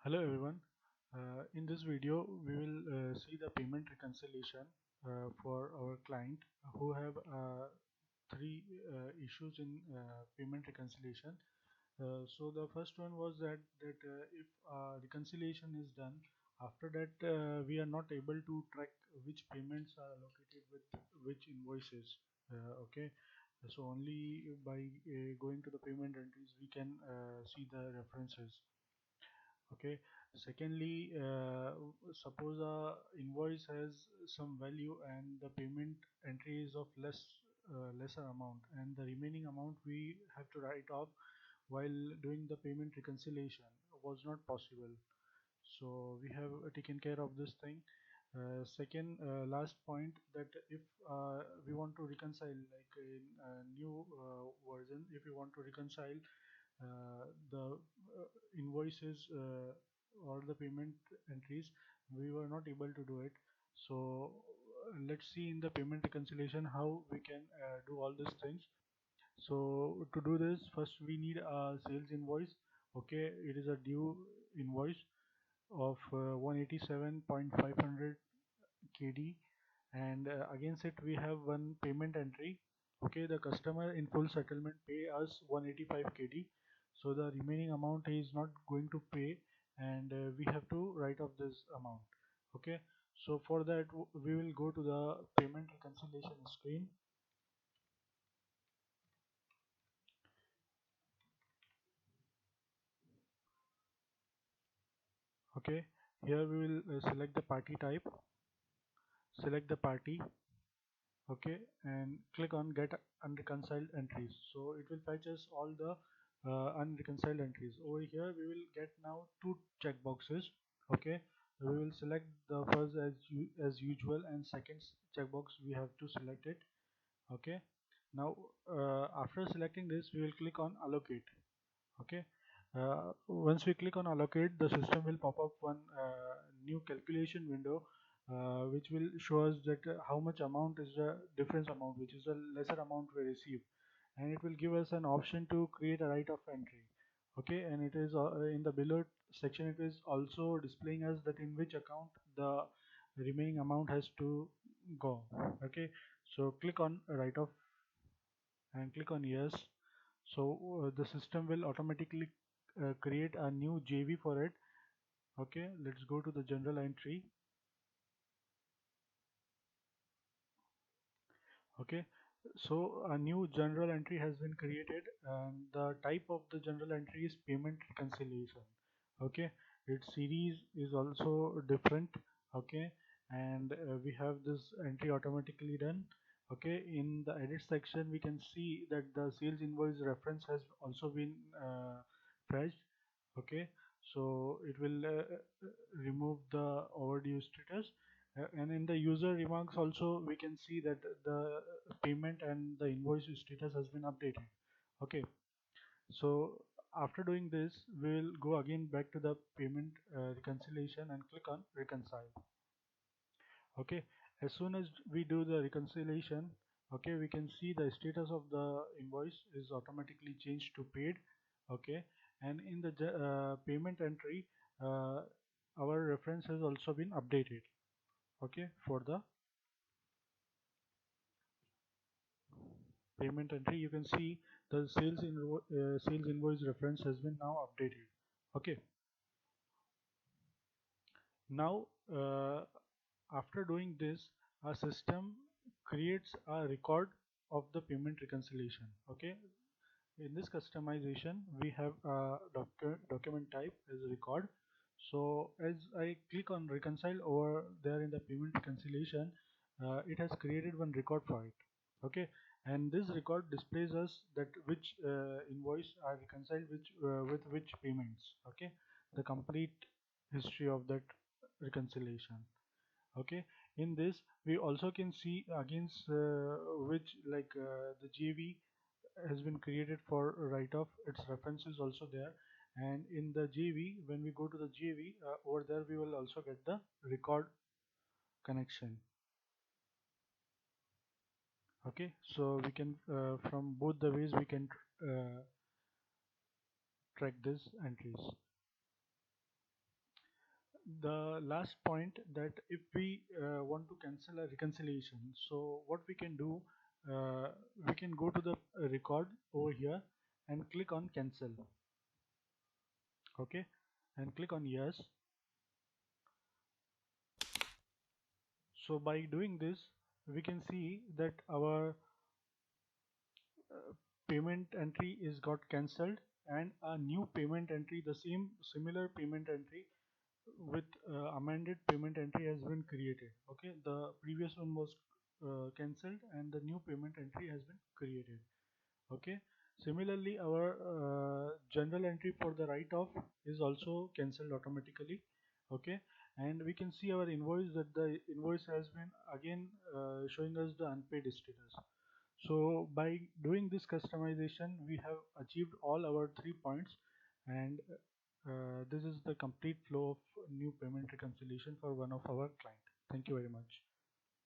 Hello everyone. In this video, we will see the payment reconciliation for our client who have three issues in payment reconciliation. So the first one was that if reconciliation is done, after that we are not able to track which payments are allocated with which invoices. Okay, so only by going to the payment entries we can see the references. Okay, secondly, suppose a invoice has some value and the payment entry is of lesser amount, and the remaining amount we have to write off while doing the payment reconciliation was not possible. So we have taken care of this thing. Second, last point, that if we want to reconcile, like in a new version, if you want to reconcile the invoices or the payment entries, we were not able to do it. So let's see in the payment reconciliation how we can do all these things. So to do this, first we need a sales invoice. Okay, it is a due invoice of 187.500 KD, and against it we have one payment entry. Okay, the customer in full settlement pay us 185 KD, so the remaining amount he is not going to pay, and we have to write off this amount. Okay, so for that we will go to the payment reconciliation screen. Okay, here we will select the party type, select the party. Okay, and click on get unreconciled entries, so it will fetch us all the unreconciled entries. Over here we will get now two check boxes. Okay, we will select the first as usual, and second checkbox we have to select it. Okay, now after selecting this we will click on allocate. Okay, once we click on allocate, the system will pop up one new calculation window, which will show us that how much amount is the difference amount, which is the lesser amount we receive, and it will give us an option to create a write-off entry. Okay, and it is in the below section, it is also displaying us that in which account the remaining amount has to go. Okay, so click on write-off and click on yes. So the system will automatically create a new JV for it. Okay, let's go to the general entry. Okay, so a new general entry has been created, and the type of the general entry is payment reconciliation. Okay, its series is also different. Okay, and we have this entry automatically done. Okay, in the edit section we can see that the sales invoice reference has also been fetched. Okay, so it will remove the overdue status, and in the user remarks also we can see that the payment and the invoice status has been updated. Okay, so after doing this we will go again back to the payment reconciliation and click on reconcile. Okay, as soon as we do the reconciliation, okay, we can see the status of the invoice is automatically changed to paid. Okay, and in the payment entry, our reference has also been updated. Okay, for the payment entry you can see the sales invoice reference has been now updated. Okay, now after doing this, our system creates a record of the payment reconciliation. Okay, in this customization we have a document type as record. So as I click on reconcile over there in the payment reconciliation, it has created one record for it. Okay, and this record displays us that which invoice are reconciled with which payments. Okay, the complete history of that reconciliation. Okay, in this we also can see against which, like the JV has been created for write-off, its reference is also there, and in the JV, when we go to the JV, over there we will also get the record connection. Okay, so we can from both the ways we can uh, track these entries. the last point, that if we want to cancel a reconciliation, so what we can do, we can go to the record over here and click on cancel. Okay, and click on yes. So by doing this, we can see that our payment entry is got cancelled, and a new payment entry, the similar payment entry with amended payment entry has been created. Okay, the previous one was cancelled and the new payment entry has been created. Okay, similarly our general entry for the write off is also cancelled automatically. Okay, and we can see our invoice, that the invoice has been again showing us the unpaid status. So by doing this customization, we have achieved all our 3 points, and this is the complete flow of new payment reconciliation for one of our client. Thank you very much.